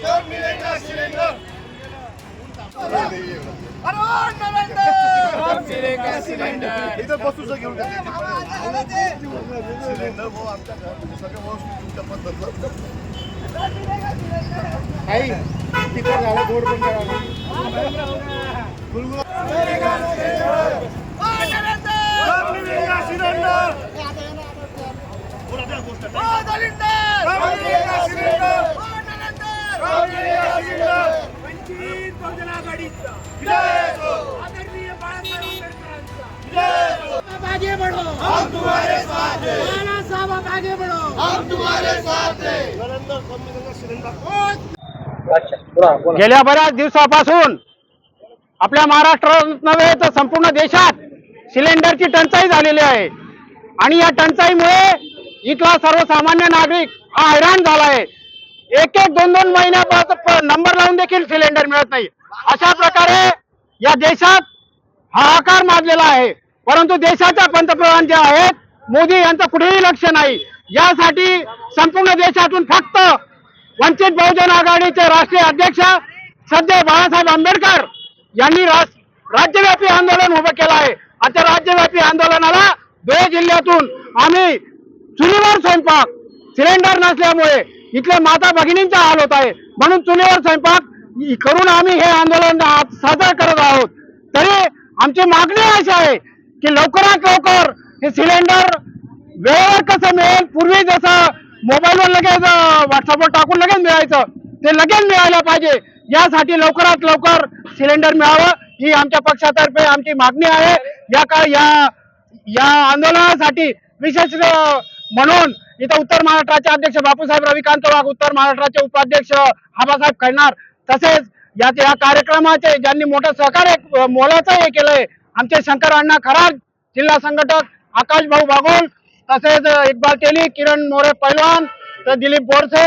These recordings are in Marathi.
कब मिलेगा सिलेंडर? कब मिलेगा सिलेंडर? इधर बसू से घेऊन सिलेंडर वो आमच्या सगळ्या वस्तू तुमच्या पद्धत आई तिथे झाला गोड पण करा कब मिलेगा सिलेंडर? वंचित बहुजन आघाडीचा आदरणीय बाळासाहेब आंबेडकरांचा आगे बढ़ो, हम तुम्हारे साथ हैं. बाला साहब आप आगे बढ़ो, हम तुम्हारे साथ हैं. गेल्या बऱ्याच दिवसापासून आपल्या महाराष्ट्रात नव्हे तर संपूर्ण देशात सिलेंडरची टंचाई झालेली आहे आणि या टंचाईमुळे इथला सर्वसामान्य नागरिक हा हैराण झाला आहे. एक दोन महिन्यापासून नंबर लावून देखील सिलेंडर मिळत नाही. अशा प्रकारे या देशात हाहाकार माजलेला आहे. परंतु देशाच्या पंतप्रधान जे आहेत मोदी यांचं कुठेही लक्ष नाही. यासाठी संपूर्ण देशातून फक्त वंचित बहुजन आघाडीचे राष्ट्रीय अध्यक्ष सध्या बाळासाहेब आंबेडकर यांनी राज्यव्यापी आंदोलन उभं केलं आहे. आता राज्यव्यापी आंदोलनाला धुळे जिल्ह्यातून आम्ही चुलीवर स्वयंपाक सिलेंडर नसल्यामुळे इथल्या माता भगिनींचा हाल होत आहे म्हणून चुलीवर स्वयंपाक करून आम्ही हे आंदोलन साजरा करत आहोत. तरी आमची मागणी अशी आहे की लवकरात लवकर हे सिलेंडर वेळेवर कसं मिळेल, पूर्वी जसं मोबाईलवर लगेच व्हॉट्सअपवर टाकून लगेच मिळायचं ते लगेच मिळायला पाहिजे. यासाठी लवकरात लवकर सिलेंडर मिळावं ही आमच्या पक्षातर्फे आमची मागणी आहे. या आंदोलनासाठी विशेष म्हणून इथं उत्तर महाराष्ट्राचे अध्यक्ष बापूसाहेब रविकांत वाघ, उत्तर महाराष्ट्राचे उपाध्यक्ष आबासाहेब खैनार तसेच या कार्यक्रमाचे ज्यांनी मोठं सहकार्य मोलाचं हे केलंय आमचे शंकर अण्णा खरात, जिल्हा संघटक आकाश भाऊ बागुल, तसेच इक्बाल तेली, किरण मोरे पैलवान, तर दिलीप बोरसे,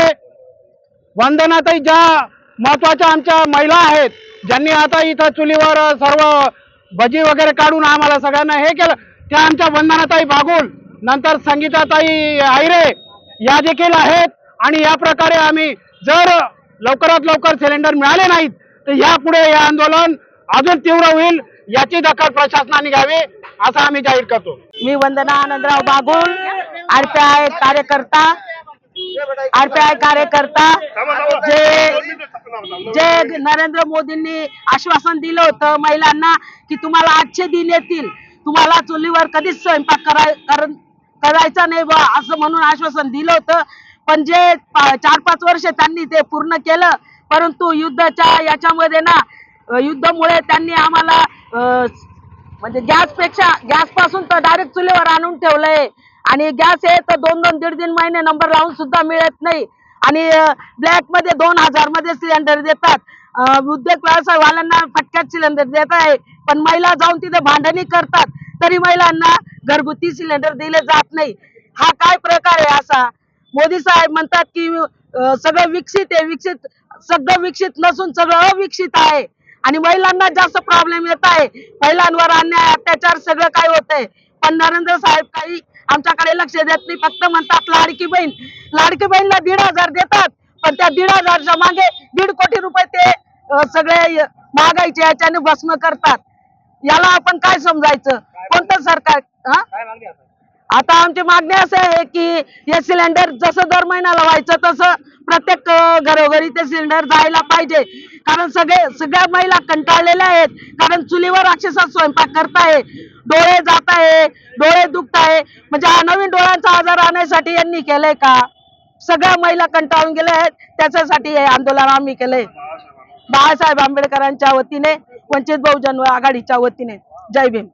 वंदनाताई, ज्या महत्वाच्या आमच्या महिला आहेत ज्यांनी आता इथं चुलीवर सर्व भजी वगैरे काढून आम्हाला सगळ्यांना हे केलं, त्या आमच्या वंदनाताई बागुल, नंतर संगीताताई आयरे या देखील आहेत. आणि या प्रकारे आम्ही जर लवकरात लवकर सिलेंडर मिळाले नाहीत तर यापुढे हे आंदोलन अजून तीव्र होईल. याची दखल प्रशासनाने घ्यावी असं आम्ही जाहीर करतो. मी वंदना आनंदराव बागुल, आरपीआय कार्यकर्ता जे नरेंद्र मोदींनी आश्वासन दिलं होतं महिलांना की तुम्हाला आजचे दिन येतील, तुम्हाला चुलीवर कधीच स्वयंपाक करायचा नाही बा असं म्हणून आश्वासन दिलं होतं. पण जे 4-5 वर्ष त्यांनी ते पूर्ण केलं. परंतु युद्धाच्या याच्यामध्ये ना युद्धामुळे त्यांनी आम्हाला म्हणजे गॅस पासून तर डायरेक्ट चुलीवर आणून ठेवलंय. आणि गॅस हे तर 2-2-1.5 महिने नंबर लावून सुद्धा मिळत नाही. आणि ब्लॅक मध्ये 2000 मध्ये सिलेंडर देतात. उद्योग व्यवसायवाल्यांना फटक्यात सिलेंडर देत आहे. पण महिला जाऊन तिथे भांडणी करतात तरी महिलांना घरगुती सिलेंडर दिले जात नाही. हा काय प्रकार आहे असा? मोदी साहेब म्हणतात की सगळं विकसित आहे, सगळं विकसित नसून सगळं अविकसित आहे. आणि महिलांना जास्त प्रॉब्लेम येत आहे. महिलांवर अन्याय अत्याचार सगळं काय होतंय. पण नरेंद्र साहेब काही आमच्याकडे लक्ष देत नाही. फक्त म्हणतात लाडकी बहीणला 1,500 देतात. पण त्या 1,500च्या मागे 1.5 कोटी रुपये ते सगळे महागाईचे याच्याने भस्म करतात. याला आपण काय समजायचं? कोणतं सरकार? आता आमची मागणी असं आहे की हे सिलेंडर जसं दर महिन्याला व्हायचं तसं प्रत्येक घरोघरी ते सिलेंडर जायला पाहिजे. कारण सगळ्या महिला कंटाळलेल्या आहेत. कारण चुलीवर अक्षरशः स्वयंपाक करताय, डोळे जात आहे, डोळे दुखत आहे. म्हणजे हा नवीन डोळ्यांचा आजार आणण्यासाठी यांनी केलंय का? सगळ्या महिला कंटाळून गेल्या आहेत. त्याच्यासाठी हे आंदोलन आम्ही केलंय बाळासाहेब आंबेडकरांच्या वतीने, वंचित बहुजन आघाडीच्या वतीने. जय भीम.